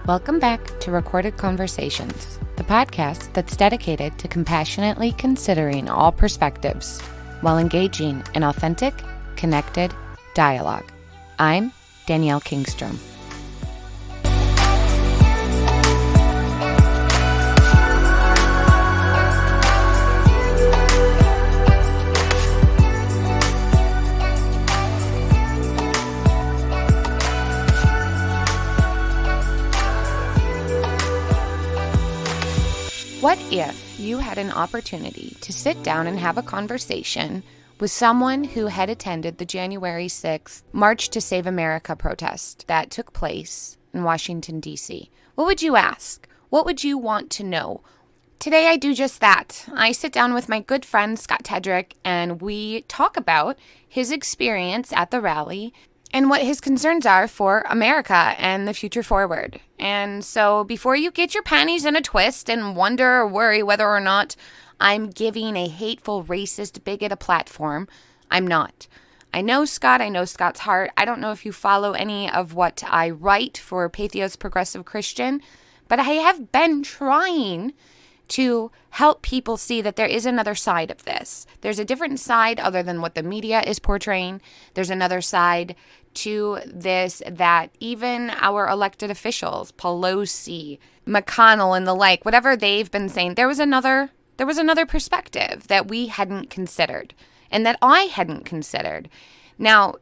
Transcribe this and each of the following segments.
Welcome back to Recorded Conversations, the podcast that's dedicated to compassionately considering all perspectives while engaging in authentic, connected dialogue. I'm Danielle Kingstrom. What if you had an opportunity to sit down and have a conversation with someone who had attended the January 6th March to Save America protest that took place in Washington, D.C.? What would you ask? What would you want to know? Today I do just that. I sit down with my good friend Scott Tedrick and we talk about his experience at the rally and what his concerns are for America and the future forward. And so before you get your panties in a twist and wonder or worry whether or not I'm giving a hateful, racist bigot a platform, I'm not. I know Scott. I know Scott's heart. I don't know if you follow any of what I write for Patheos Progressive Christian, but I have been trying to help people see that there is another side of this. There's a different side other than what the media is portraying. There's another side to this that even our elected officials, Pelosi, McConnell, and the like, whatever they've been saying, there was another perspective that we hadn't considered and that I hadn't considered. Now,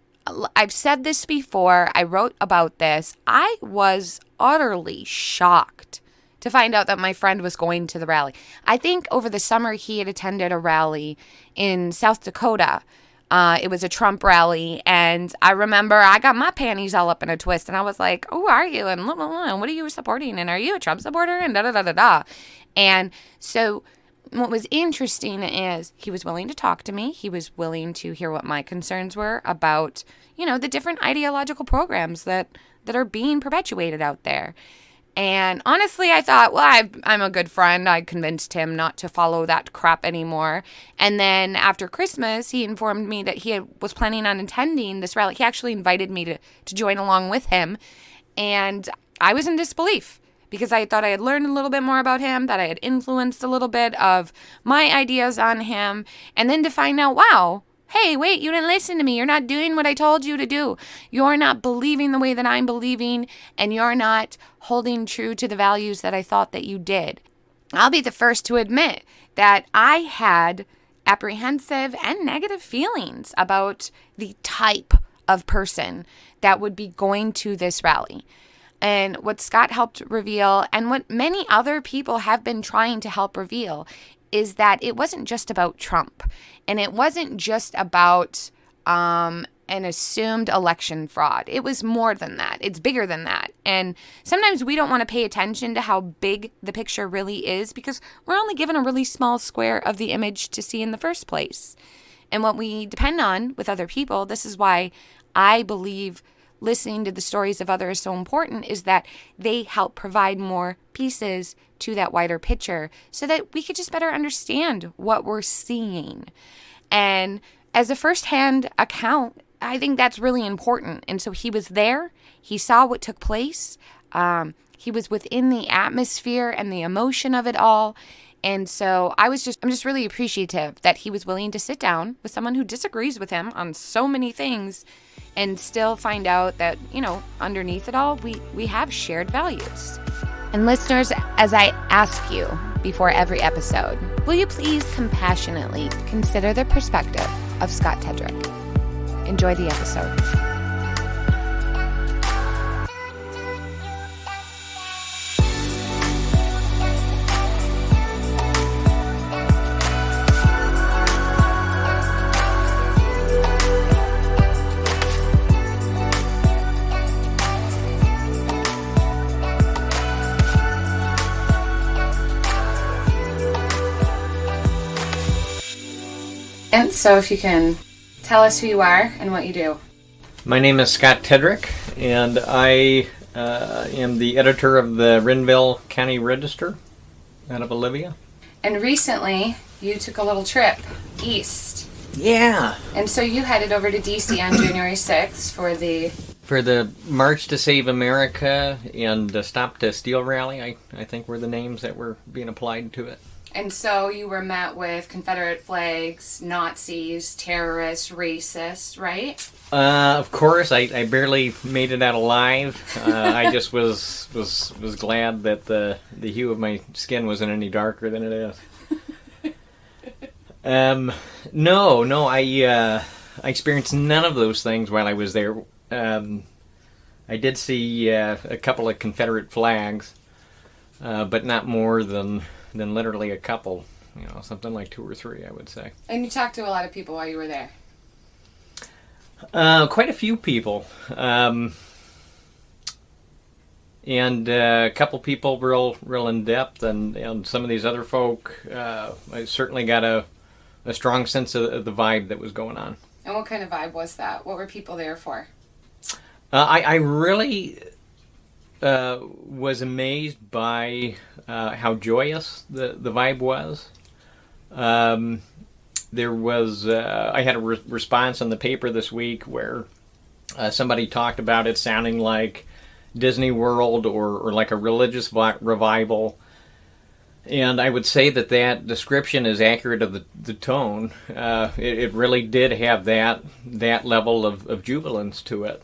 I've said this before. I wrote about this. I was utterly shocked to find out that my friend was going to the rally. I think over the summer he had attended a rally in South Dakota. It was a Trump rally, and I remember I got my panties all up in a twist, and I was like, "Who are you? And what are you supporting? And are you a Trump supporter?" And da da da da da. And so, what was interesting is he was willing to talk to me. He was willing to hear what my concerns were about, the different ideological programs that are being perpetuated out there. And honestly, I thought, well, I'm a good friend. I convinced him not to follow that crap anymore. And then after Christmas, he informed me that he was planning on attending this rally. He actually invited me to join along with him. And I was in disbelief because I thought I had learned a little bit more about him, that I had influenced a little bit of my ideas on him. And then to find out, wow, hey, wait, you didn't listen to me. You're not doing what I told you to do. You're not believing the way that I'm believing, and you're not holding true to the values that I thought that you did. I'll be the first to admit that I had apprehensive and negative feelings about the type of person that would be going to this rally. And what Scott helped reveal, and what many other people have been trying to help reveal, is that it wasn't just about Trump, and it wasn't just about an assumed election fraud. It was more than that. It's bigger than that. And sometimes we don't want to pay attention to how big the picture really is because we're only given a really small square of the image to see in the first place. And what we depend on with other people, this is why I believe listening to the stories of others is so important, is that they help provide more pieces to that wider picture so that we could just better understand what we're seeing. And as a firsthand account, I think that's really important. And so he was there. He saw what took place. He was within the atmosphere and the emotion of it all. And so I'm just really appreciative that he was willing to sit down with someone who disagrees with him on so many things and still find out that, underneath it all, we have shared values. And listeners, as I ask you before every episode, will you please compassionately consider the perspective of Scott Tedrick? Enjoy the episode. And so if you can tell us who you are and what you do. My name is Scott Tedrick, and I am the editor of the Renville County Register out of Olivia. And recently, you took a little trip east. Yeah. And so you headed over to D.C. on January 6th for for the March to Save America and the Stop the Steal rally, I think were the names that were being applied to it. And so you were met with Confederate flags, Nazis, terrorists, racists, right? Of course, I barely made it out alive. I just was glad that the hue of my skin wasn't any darker than it is. No, I experienced none of those things while I was there. I did see a couple of Confederate flags, but not more than literally a couple. Something like 2 or 3, I would say. And you talked to a lot of people while you were there. Quite a few people, and a couple people real in depth, and some of these other folk. I certainly got a strong sense of the vibe that was going on. And what kind of vibe was that? What were people there for? I really was amazed by how joyous the vibe was. There was I had a response in the paper this week where somebody talked about it sounding like Disney World or like a religious revival. And I would say that description is accurate of the tone. It really did have that level of jubilance to it,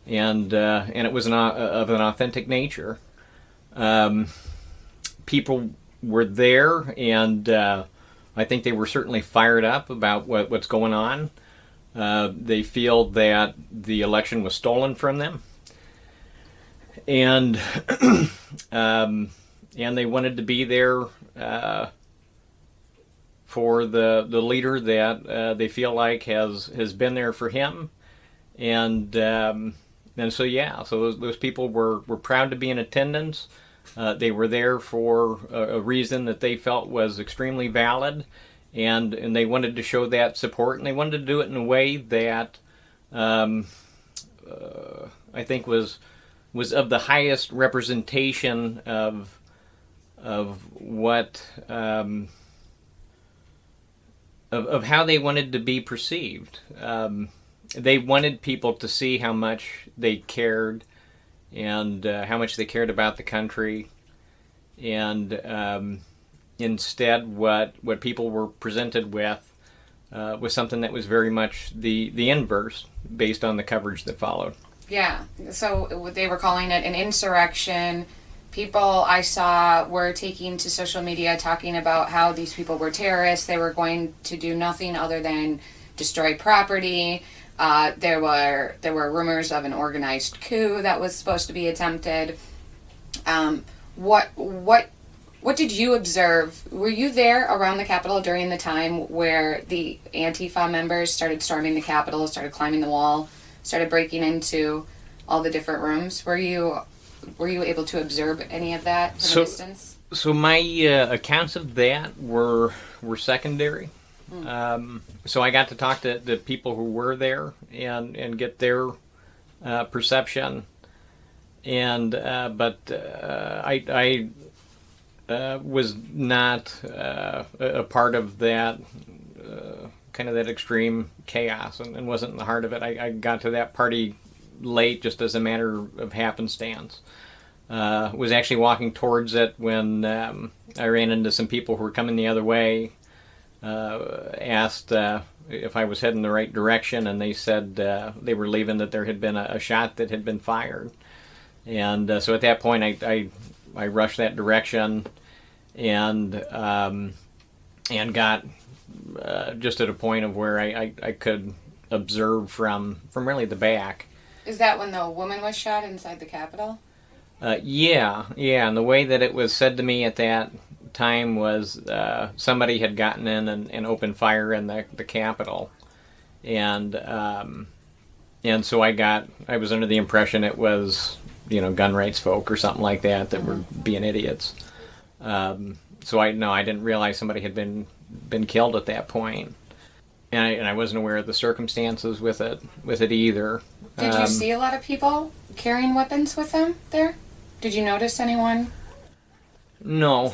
and it was of an authentic nature. People were there, and I think they were certainly fired up about what's going on. They feel that the election was stolen from them, and and they wanted to be there for the leader that they feel like has been there for him, and so those people were proud to be in attendance. They were there for a reason that they felt was extremely valid, and they wanted to show that support, and they wanted to do it in a way that I think was of the highest representation of what of how they wanted to be perceived. They wanted people to see how much they cared, and how much they cared about the country, and instead what people were presented with was something that was very much the inverse based on the coverage that followed. Yeah, so they were calling it an insurrection. People I saw were taking to social media talking about how these people were terrorists. They were going to do nothing other than destroy property. There were rumors of an organized coup that was supposed to be attempted. What did you observe? Were you there around the Capitol during the time where the Antifa members started storming the Capitol, started climbing the wall, started breaking into all the different rooms? Were you able to observe any of that from a distance? So my accounts of that were secondary. So I got to talk to the people who were there and get their perception. And but I was not a part of that kind of that extreme chaos, and wasn't in the heart of it. I got to that party late, just as a matter of happenstance. Was actually walking towards it when I ran into some people who were coming the other way. Asked if I was heading the right direction, and they said they were leaving, that there had been a shot that had been fired. And so at that point I rushed that direction, and got just at a point of where I could observe from really the back. Is that when the woman was shot inside the Capitol? Yeah, and the way that it was said to me at that time was somebody had gotten in and opened fire in the Capitol, and so I was under the impression it was gun rights folk or something like that were being idiots. So I didn't realize somebody had been killed at that point. And I wasn't aware of the circumstances with it either. Did you see a lot of people carrying weapons with them there? Did you notice anyone? No,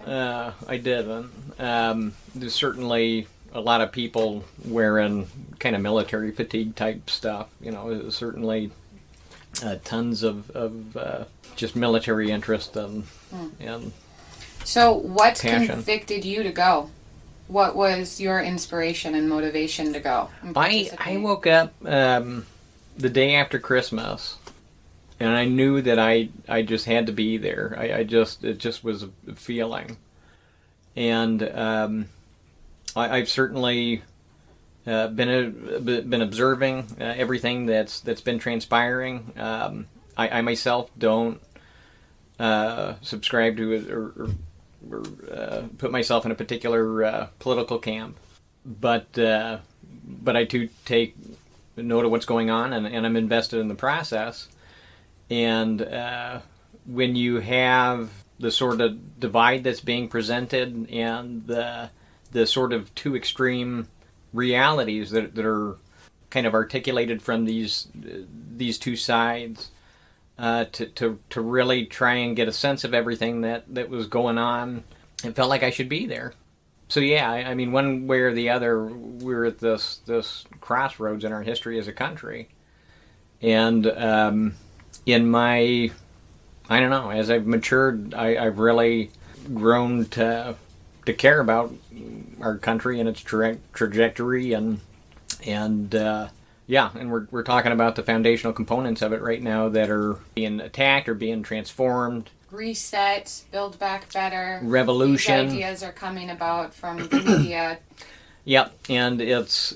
I didn't. There's certainly a lot of people wearing kind of military fatigue type stuff. Certainly tons of just military interest and So what passion. convicted you to go? What was your inspiration and motivation to go? I woke up the day after Christmas, and I knew that I just had to be there. It just was a feeling, and I've certainly been observing everything that's been transpiring. I myself don't subscribe to or put myself in a particular political camp, but I do take note of what's going on, and I'm invested in the process. And when you have the sort of divide that's being presented and the sort of two extreme realities that are kind of articulated from these two sides, to really try and get a sense of everything that was going on, it felt like I should be there. So yeah, I mean, one way or the other, we're at this crossroads in our history as a country, and in my, I don't know, as I've matured, I've really grown to care about our country and its trajectory, and yeah, and we're talking about the foundational components of it right now that are being attacked or being transformed. Reset, build back better. Revolution. These ideas are coming about from the media. Yep, and it's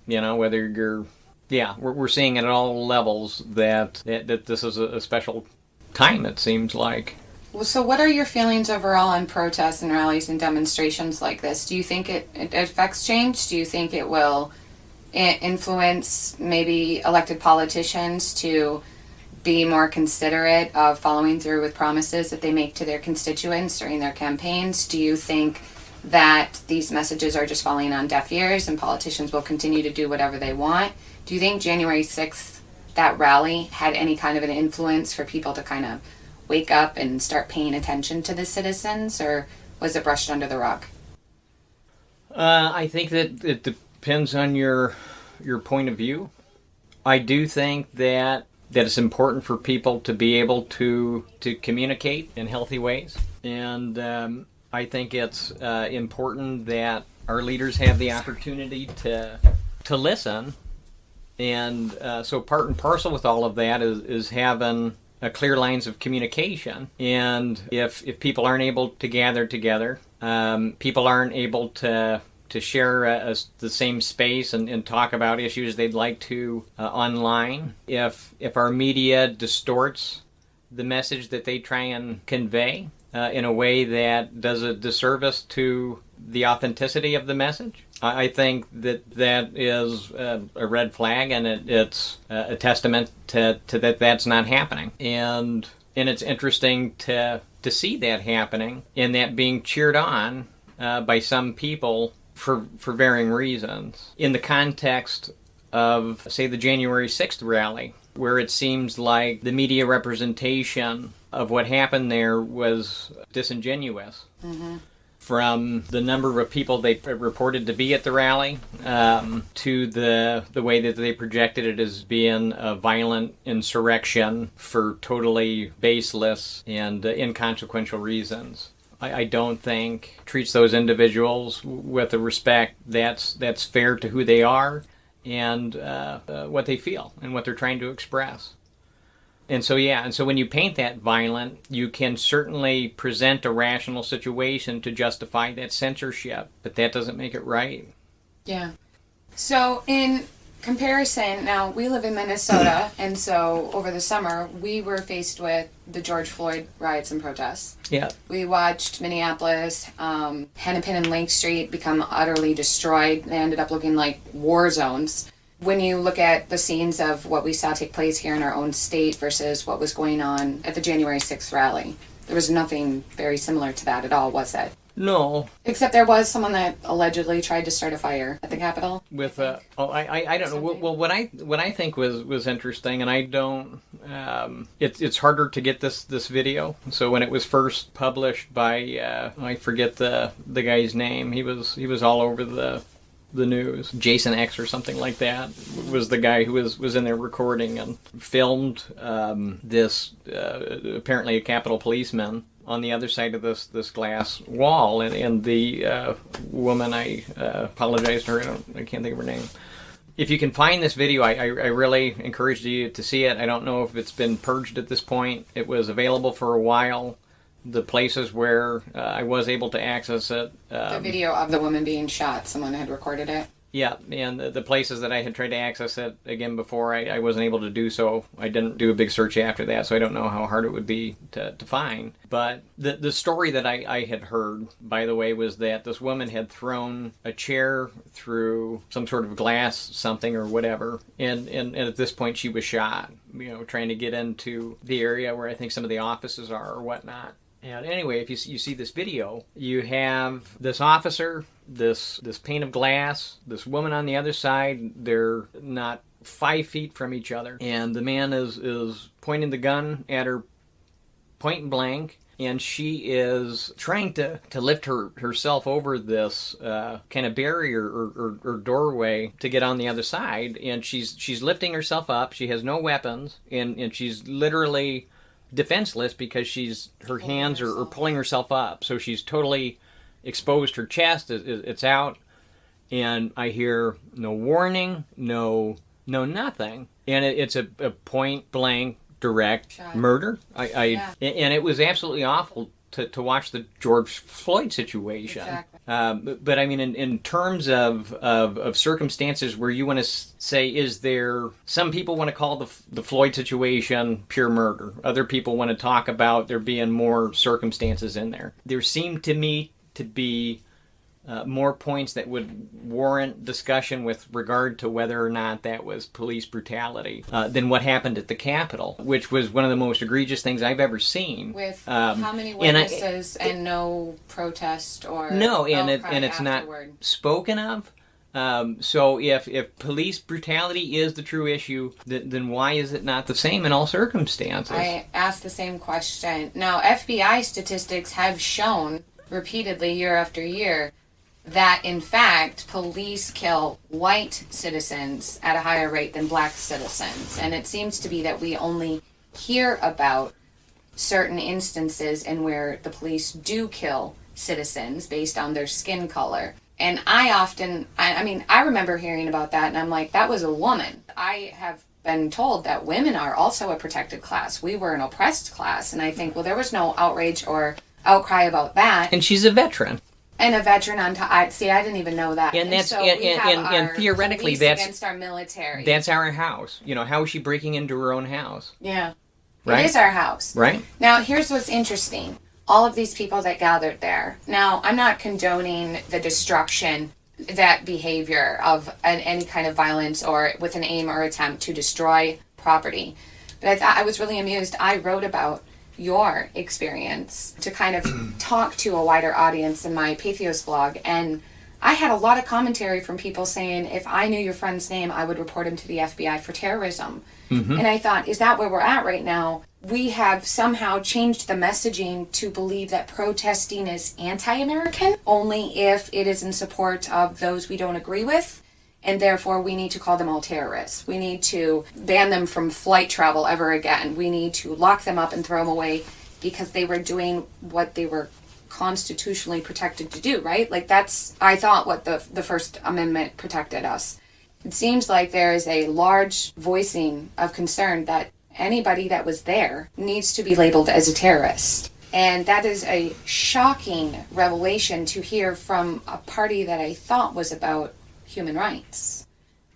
whether you're, we're seeing it at all levels that this is a special time, it seems like. Well, so what are your feelings overall on protests and rallies and demonstrations like this? Do you think it affects change? Do you think it will influence maybe elected politicians to be more considerate of following through with promises that they make to their constituents during their campaigns? Do you think that these messages are just falling on deaf ears and politicians will continue to do whatever they want? Do you think January 6th, that rally, had any kind of an influence for people to kind of wake up and start paying attention to the citizens, or was it brushed under the rug? I think that it depends on your point of view. I do think that it's important for people to be able to communicate in healthy ways, and I think it's important that our leaders have the opportunity to listen, and so part and parcel with all of that is having clear lines of communication. And if people aren't able to gather together, people aren't able to share the same space and talk about issues they'd like to online, if our media distorts the message that they try and convey in a way that does a disservice to the authenticity of the message, I think that is a red flag, and it's a testament to that's not happening. And it's interesting to see that happening, and that being cheered on by some people for varying reasons. In the context of, say, the January 6th rally, where it seems like the media representation of what happened there was disingenuous. Mm-hmm. From the number of people they reported to be at the rally, to the way that they projected it as being a violent insurrection for totally baseless and inconsequential reasons. I don't think treats those individuals with a respect that's fair to who they are and what they feel and what they're trying to express. And so when you paint that violent, you can certainly present a rational situation to justify that censorship, but that doesn't make it right. Yeah. So in comparison, now we live in Minnesota, and so over the summer we were faced with the George Floyd riots and protests. Yeah. We watched Minneapolis, Hennepin and Lake Street become utterly destroyed. They ended up looking like war zones. When you look at the scenes of what we saw take place here in our own state versus what was going on at the January 6th rally, there was nothing very similar to that at all, was it? No. Except there was someone that allegedly tried to start a fire at the Capitol. With I don't know. Well, what I think was interesting, and I don't. It's harder to get this video. So when it was first published by I forget the guy's name. He was all over the the news. Jason X or something like that was the guy who was in there recording and filmed this apparently a Capitol policeman on the other side of this glass wall, and the woman, I apologize to her, I can't think of her name. If you can find this video, I really encourage you to see it. I don't know if it's been purged at this point. It was available for a while. The places where I was able to access it. The video of the woman being shot, someone had recorded it. Yeah, and the places that I had tried to access it again before, I wasn't able to do so. I didn't do a big search after that, so I don't know how hard it would be to find. But the story that I had heard, by the way, was that this woman had thrown a chair through some sort of glass something or whatever, and at this point she was shot, trying to get into the area where I think some of the offices are or whatnot. And anyway, if you see this video, you have this officer, this pane of glass, this woman on the other side. They're not 5 feet from each other, and the man is pointing the gun at her point blank, and she is trying to lift herself over this kind of barrier or doorway to get on the other side, and she's lifting herself up. She has no weapons, and she's literally defenseless because her hands are pulling herself up, so she's totally exposed. Her chest it's out, and I hear no warning, no nothing, and it's a point blank direct shot. Murder. And it was absolutely awful to watch the George Floyd situation. Exactly. But I mean, in terms of circumstances where you want to say, is there, some people want to call the Floyd situation pure murder. Other people want to talk about there being more circumstances in there. There seemed to me to be more points that would warrant discussion with regard to whether or not that was police brutality than what happened at the Capitol, which was one of the most egregious things I've ever seen. With how many witnesses and no protest or it's not spoken of. So if police brutality is the true issue, then why is it not the same in all circumstances? I asked the same question. Now, FBI statistics have shown repeatedly year after year that, in fact, police kill white citizens at a higher rate than black citizens. And it seems to be that we only hear about certain instances in where the police do kill citizens based on their skin color. And I remember hearing about that, and I'm like, that was a woman. I have been told that women are also a protected class. We were an oppressed class. And I think, well, there was no outrage or outcry about that. And she's a veteran. And a veteran on top. I didn't even know that. And that's so and theoretically that's against our military. That's our house. How is she breaking into her own house? Yeah. Right? It is our house. Right. Now, here's what's interesting. All of these people that gathered there. Now, I'm not condoning the destruction, that behavior of any kind of violence or with an aim or attempt to destroy property. But I was really amused. I wrote about your experience to kind of talk to a wider audience in my Pathos blog, and I had a lot of commentary from people saying, if I knew your friend's name, I would report him to the FBI for terrorism. Mm-hmm. And I thought, is that where we're at right now? We have somehow changed the messaging to believe that protesting is anti-American only if it is in support of those we don't agree with, and therefore we need to call them all terrorists. We need to ban them from flight travel ever again. We need to lock them up and throw them away because they were doing what they were constitutionally protected to do, right? Like, that's, I thought, what the First Amendment protected us. It seems like there is a large voicing of concern that anybody that was there needs to be labeled as a terrorist. And that is a shocking revelation to hear from a party that I thought was about human rights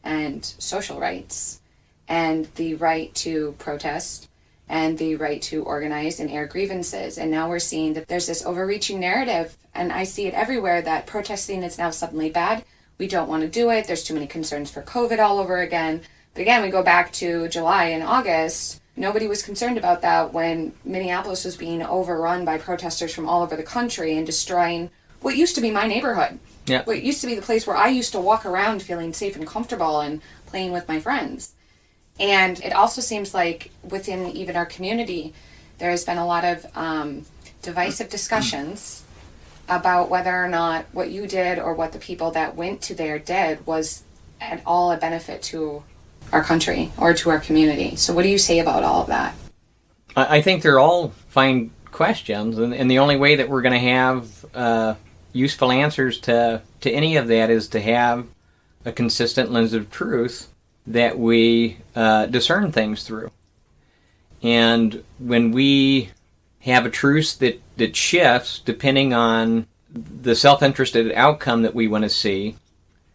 and social rights and the right to protest and the right to organize and air grievances. And now we're seeing that there's this overreaching narrative, and I see it everywhere, that protesting is now suddenly bad. We don't want to do it. There's too many concerns for COVID all over again. But again, we go back to July and August. Nobody was concerned about that when Minneapolis was being overrun by protesters from all over the country and destroying what used to be my neighborhood. Yeah. What used to be the place where I used to walk around feeling safe and comfortable and playing with my friends. And it also seems like within even our community, there has been a lot of divisive discussions about whether or not what you did or what the people that went to there did was at all a benefit to our country or to our community. So what do you say about all of that? I think they're all fine questions, and the only way that we're going to have useful answers to any of that is to have a consistent lens of truth that we discern things through. And when we have a truth that shifts depending on the self-interested outcome that we want to see,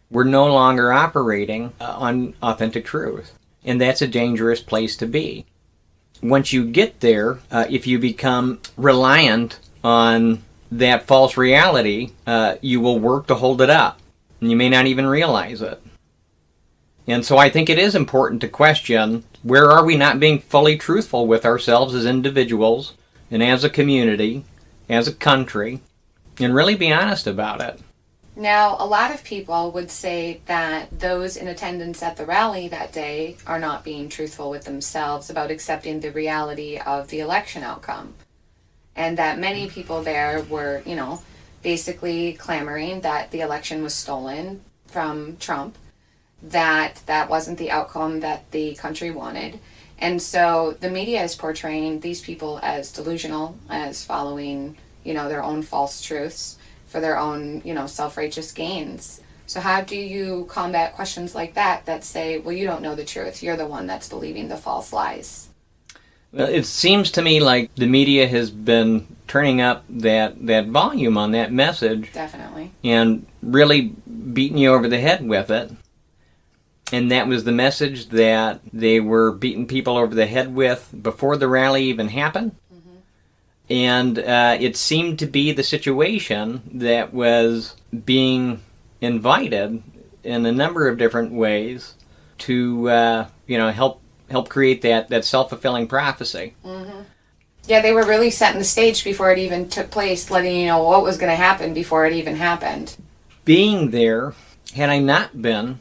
we're no longer operating on authentic truth. And that's a dangerous place to be. Once you get there, if you become reliant on that false reality, you will work to hold it up. And you may not even realize it. And so I think it is important to question, where are we not being fully truthful with ourselves as individuals and as a community, as a country, and really be honest about it. Now, a lot of people would say that those in attendance at the rally that day are not being truthful with themselves about accepting the reality of the election outcome. And that many people there were, basically clamoring that the election was stolen from Trump, that wasn't the outcome that the country wanted. And so the media is portraying these people as delusional, as following, their own false truths for their own, self-righteous gains. So how do you combat questions like that say, well, you don't know the truth. You're the one that's believing the false lies? Well, it seems to me like the media has been turning up that volume on that message. Definitely. And really beating you over the head with it. And that was the message that they were beating people over the head with before the rally even happened. Mm-hmm. And it seemed to be the situation that was being invited in a number of different ways to, help create that self-fulfilling prophecy. Mm-hmm. Yeah, they were really setting the stage before it even took place, letting you know what was going to happen before it even happened. Being there, had I not been,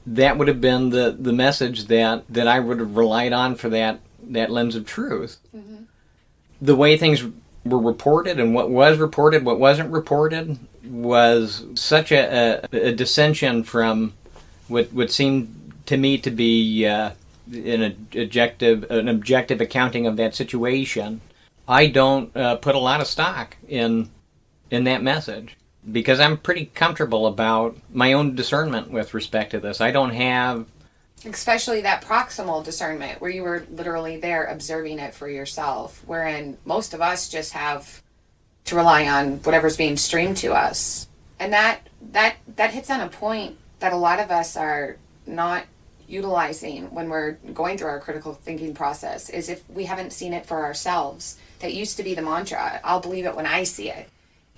that would have been the message that I would have relied on for that lens of truth. Mm-hmm. The way things were reported and what was reported, what wasn't reported, was such a dissension from what seemed to me to be an objective accounting of that situation. I don't put a lot of stock in that message, because I'm pretty comfortable about my own discernment with respect to this. I don't have... Especially that proximal discernment, where you were literally there observing it for yourself, wherein most of us just have to rely on whatever's being streamed to us. And that hits on a point that a lot of us are not utilizing when we're going through our critical thinking process, is if we haven't seen it for ourselves. That used to be the mantra, I'll believe it when I see it.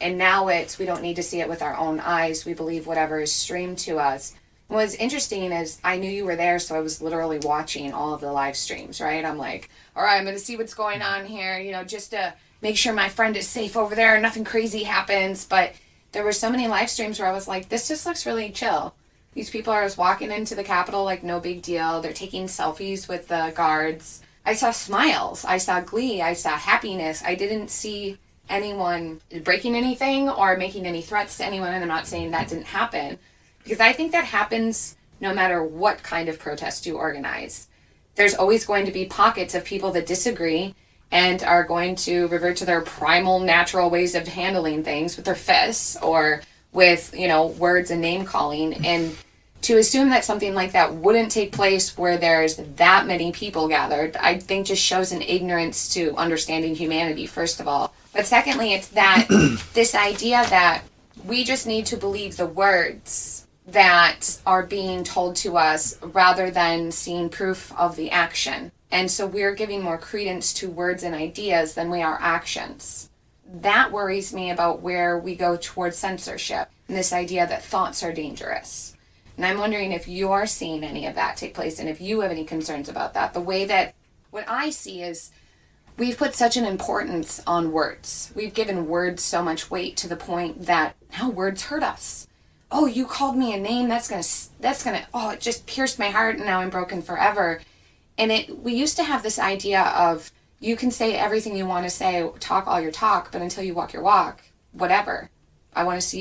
And now we don't need to see it with our own eyes. We believe whatever is streamed to us. And what's interesting is I knew you were there, so I was literally watching all of the live streams, right? I'm like, all right, I'm going to see what's going on here, just to make sure my friend is safe over there and nothing crazy happens. But there were so many live streams where I was like, this just looks really chill. These people are just walking into the Capitol like no big deal. They're taking selfies with the guards. I saw smiles. I saw glee. I saw happiness. I didn't see anyone breaking anything or making any threats to anyone, and I'm not saying that didn't happen, because I think that happens no matter what kind of protest you organize. There's always going to be pockets of people that disagree and are going to revert to their primal natural ways of handling things with their fists or with, words and name calling. And to assume that something like that wouldn't take place where there's that many people gathered, I think just shows an ignorance to understanding humanity, first of all. But secondly, it's that this idea that we just need to believe the words that are being told to us rather than seeing proof of the action. And so we're giving more credence to words and ideas than we are actions. That worries me about where we go towards censorship and this idea that thoughts are dangerous. And I'm wondering if you're seeing any of that take place and if you have any concerns about that. The way that what I see is we've put such an importance on words. We've given words so much weight to the point that now words hurt us. Oh, you called me a name, that's gonna, it just pierced my heart and now I'm broken forever. And we used to have this idea of you can say everything you want to say, talk all your talk, but until you walk your walk, whatever. I want to see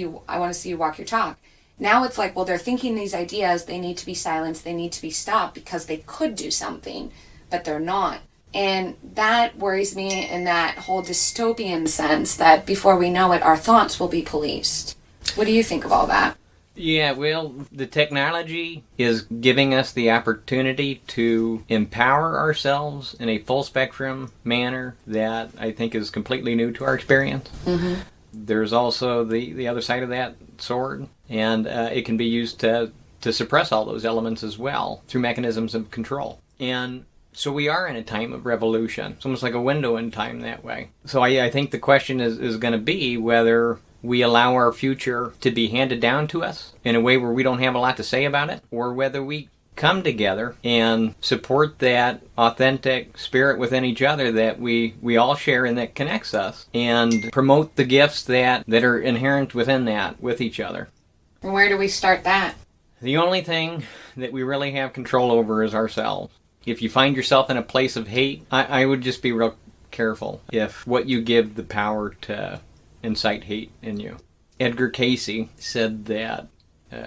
you walk your talk. Now it's like, well, they're thinking these ideas, they need to be silenced, they need to be stopped because they could do something, but they're not. And that worries me in that whole dystopian sense that before we know it, our thoughts will be policed. What do you think of all that? Yeah, well, the technology is giving us the opportunity to empower ourselves in a full spectrum manner that I think is completely new to our experience. Mm-hmm. There's also the other side of that sword, and it can be used to suppress all those elements as well through mechanisms of control. And so we are in a time of revolution. It's almost like a window in time that way. So I think the question is going to be whether we allow our future to be handed down to us in a way where we don't have a lot to say about it, or whether we come together and support that authentic spirit within each other that we all share and that connects us, and promote the gifts that are inherent within that with each other. And where do we start that? The only thing that we really have control over is ourselves. If you find yourself in a place of hate, I would just be real careful if what you give the power to incite hate in you. Edgar Casey said that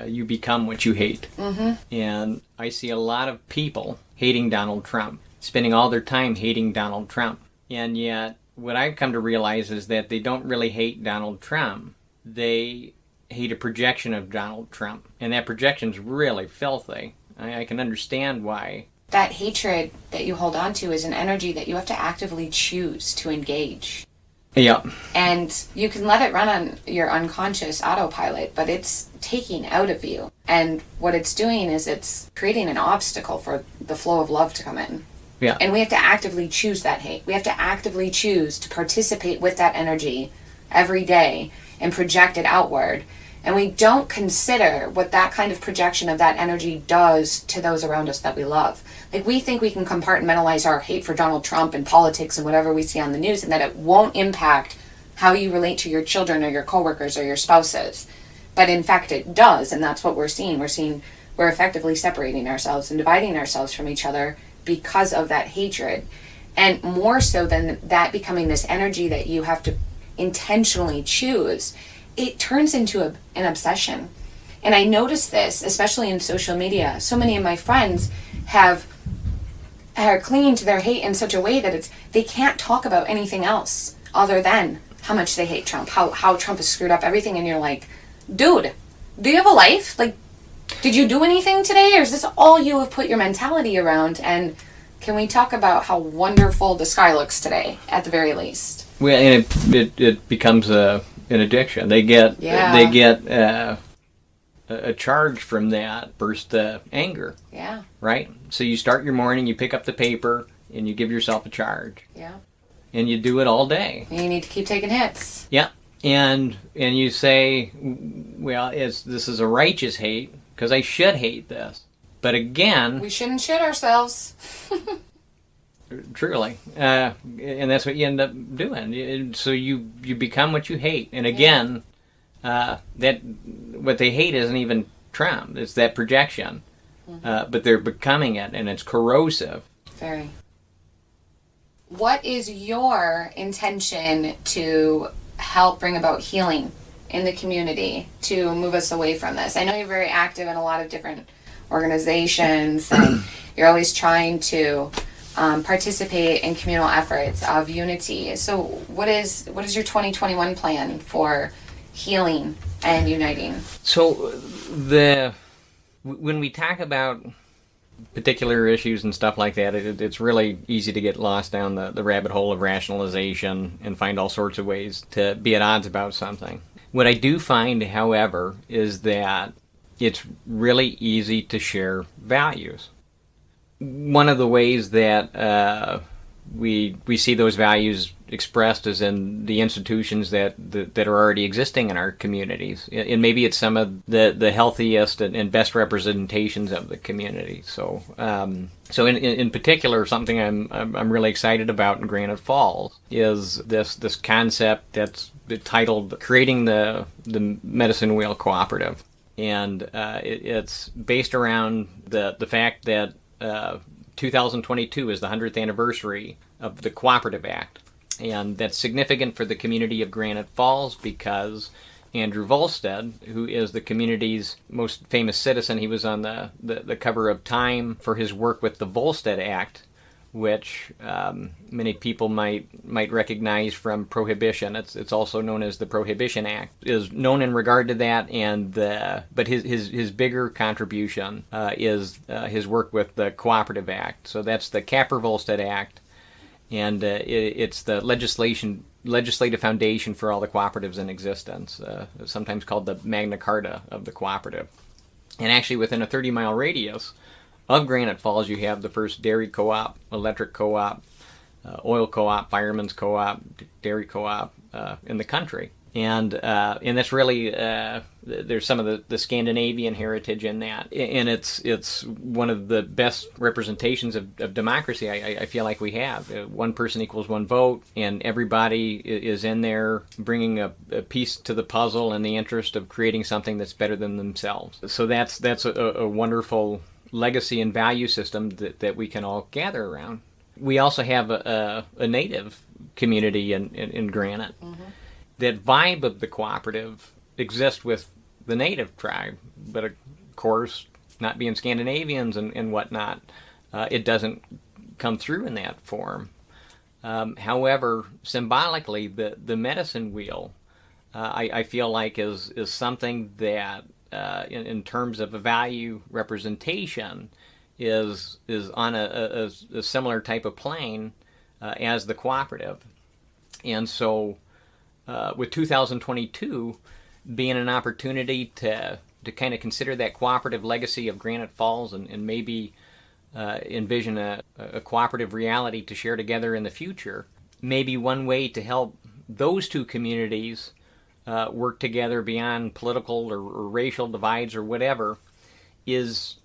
you become what you hate. Mm-hmm. And I see a lot of people hating Donald Trump, spending all their time hating Donald Trump. And yet, what I've come to realize is that they don't really hate Donald Trump. They hate a projection of Donald Trump. And that projection's really filthy. I can understand why. That hatred that you hold on to is an energy that you have to actively choose to engage. Yeah. And you can let it run on your unconscious autopilot, but it's taking out of you. And what it's doing is it's creating an obstacle for the flow of love to come in. Yeah. And we have to actively choose that hate. We have to actively choose to participate with that energy every day and project it outward. And we don't consider what that kind of projection of that energy does to those around us that we love. Like, we think we can compartmentalize our hate for Donald Trump and politics and whatever we see on the news, and that it won't impact how you relate to your children or your coworkers or your spouses. But in fact, it does, and that's what we're seeing. We're effectively separating ourselves and dividing ourselves from each other because of that hatred. And more so than that becoming this energy that you have to intentionally choose, it turns into an obsession. And I notice this, especially in social media. So many of my friends are clinging to their hate in such a way that they can't talk about anything else other than how much they hate Trump, how Trump has screwed up everything. And you're like, dude, do you have a life? Like, did you do anything today? Or is this all you have put your mentality around? And can we talk about how wonderful the sky looks today, at the very least? Well, and it becomes an addiction. They get a charge from that burst of anger. Yeah. Right? So you start your morning, you pick up the paper, and you give yourself a charge. Yeah. And you do it all day. And you need to keep taking hits. Yeah. And you say, well, this is a righteous hate, because I should hate this. But again... we shouldn't shit ourselves. Truly. And that's what you end up doing. So you become what you hate. And again... that what they hate isn't even Trump. It's that projection. Mm-hmm. But they're becoming it, and it's corrosive. Very. What is your intention to help bring about healing in the community to move us away from this? I know you're very active in a lot of different organizations, and you're always trying to participate in communal efforts of unity. So what is your 2021 plan for healing and uniting? So when we talk about particular issues and stuff like that, it's really easy to get lost down the rabbit hole of rationalization and find all sorts of ways to be at odds about something. What I do find, however, is that it's really easy to share values. One of the ways that we see those values expressed is in the institutions that are already existing in our communities, and maybe it's some of the healthiest and best representations of the community. So in particular, something I'm really excited about in Granite Falls is this concept that's titled "Creating the Medicine Wheel Cooperative," and it's based around the fact that 2022 is the 100th anniversary of the Cooperative Act. And that's significant for the community of Granite Falls because Andrew Volstad, who is the community's most famous citizen. He was on the cover of Time for his work with the Volstad Act, which many people might recognize from Prohibition. It's also known as the Prohibition Act. Is known in regard to that, but his bigger contribution is his work with the Cooperative Act. So that's the Capper-Volstad Act, and it's the legislative foundation for all the cooperatives in existence, sometimes called the Magna Carta of the cooperative. And actually within a 30-mile radius of Granite Falls, you have the first dairy co-op, electric co-op, oil co-op, fireman's co-op, dairy co-op in the country. And that's really, there's some of the Scandinavian heritage in that. And it's one of the best representations of democracy I feel like we have. One person equals one vote, and everybody is in there bringing a piece to the puzzle in the interest of creating something that's better than themselves. So that's a wonderful legacy and value system that we can all gather around. We also have a native community in Granite. Mm-hmm. That vibe of the cooperative exists with the native tribe, but of course, not being Scandinavians and whatnot, it doesn't come through in that form. However, symbolically, the medicine wheel, I feel like is something that, in terms of a value representation, is on a similar type of plane as the cooperative. And so with 2022 being an opportunity to kind of consider that cooperative legacy of Granite Falls and maybe envision a cooperative reality to share together in the future, maybe one way to help those two communities work together beyond political or racial divides or whatever is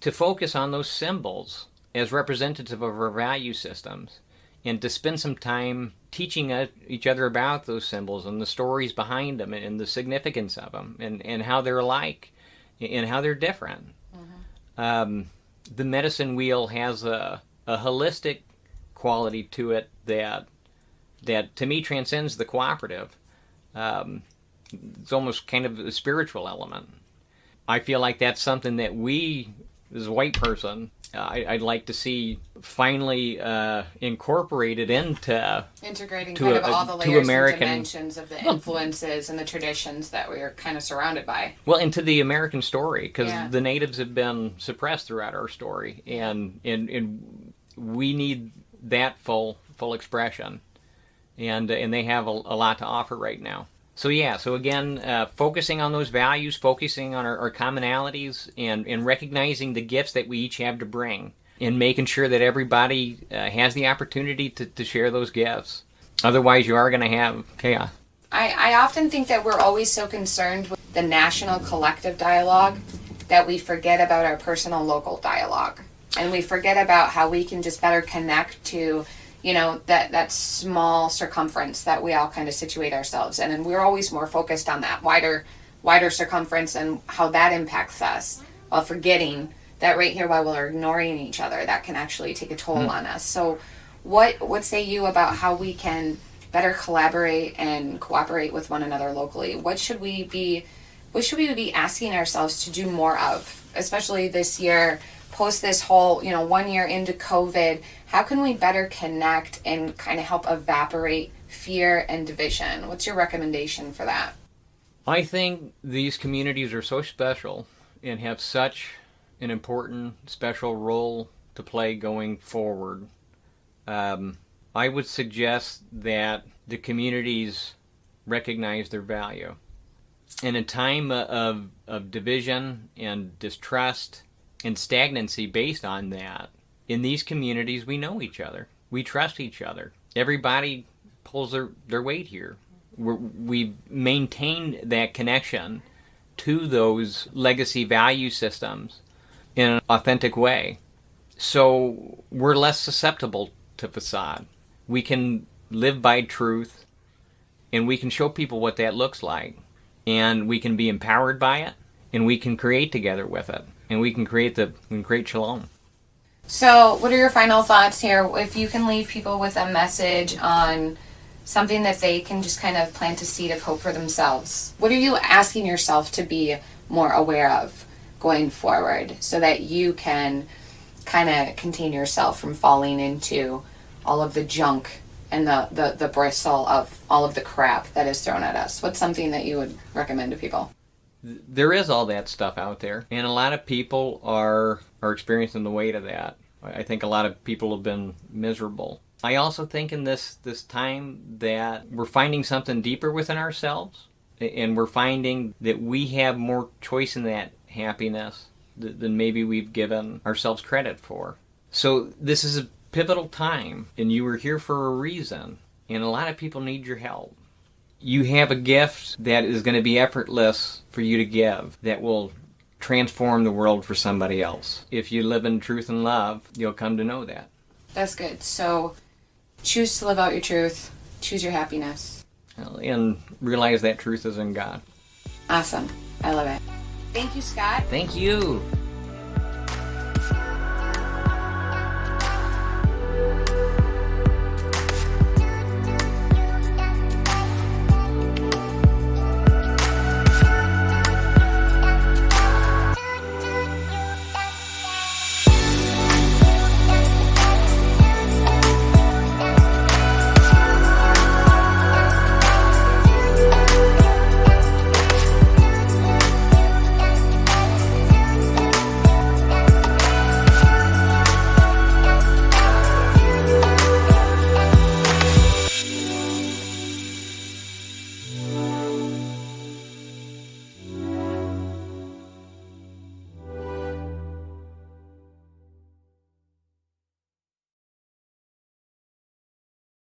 to focus on those symbols as representative of our value systems and to spend some time teaching each other about those symbols and the stories behind them and the significance of them and how they're alike and how they're different. Mm-hmm. The medicine wheel has a holistic quality to it that to me transcends the cooperative. It's almost kind of a spiritual element. I feel like that's something that we, as a white person, I'd like to see finally incorporated into integrating kind of all the layers and dimensions of the influences and the traditions that we're kind of surrounded by. Well, into the American story, because the natives have been suppressed throughout our story, and we need that full expression, and they have a lot to offer right now. So again, focusing on those values, focusing on our commonalities, and recognizing the gifts that we each have to bring, and making sure that everybody has the opportunity to share those gifts. Otherwise, you are going to have chaos. I often think that we're always so concerned with the national collective dialogue that we forget about our personal local dialogue. And we forget about how we can just better connect to that small circumference that we all kind of situate ourselves in. And we're always more focused on that wider circumference and how that impacts us, while forgetting that right here, while we're ignoring each other, that can actually take a toll on us. So what say you about how we can better collaborate and cooperate with one another locally? What should we be asking ourselves to do more of, especially this year, post this whole, 1 year into COVID? How can we better connect and kind of help evaporate fear and division? What's your recommendation for that? I think these communities are so special and have such an important, special role to play going forward. I would suggest that the communities recognize their value. In a time of division and distrust and stagnancy based on that, in these communities we know each other. We trust each other. Everybody pulls their weight here. We've maintained that connection to those legacy value systems in an authentic way. So we're less susceptible to facade. We can live by truth, and we can show people what that looks like. And we can be empowered by it, and we can create together with it. And we can create shalom. So what are your final thoughts here? If you can leave people with a message on something that they can just kind of plant a seed of hope for themselves. What are you asking yourself to be more aware of going forward so that you can kind of contain yourself from falling into all of the junk and the bristle of all of the crap that is thrown at us? What's something that you would recommend to people? There is all that stuff out there, and a lot of people are experiencing the weight of that. I think a lot of people have been miserable. I also think in this time that we're finding something deeper within ourselves, and we're finding that we have more choice in that happiness than maybe we've given ourselves credit for. So this is a pivotal time, and you were here for a reason, and a lot of people need your help. You have a gift that is going to be effortless for you to give, that will transform the world for somebody else. If you live in truth and love, you'll come to know that. That's good. So choose to live out your truth. Choose your happiness. And realize that truth is in God. Awesome. I love it. Thank you, Scott. Thank you.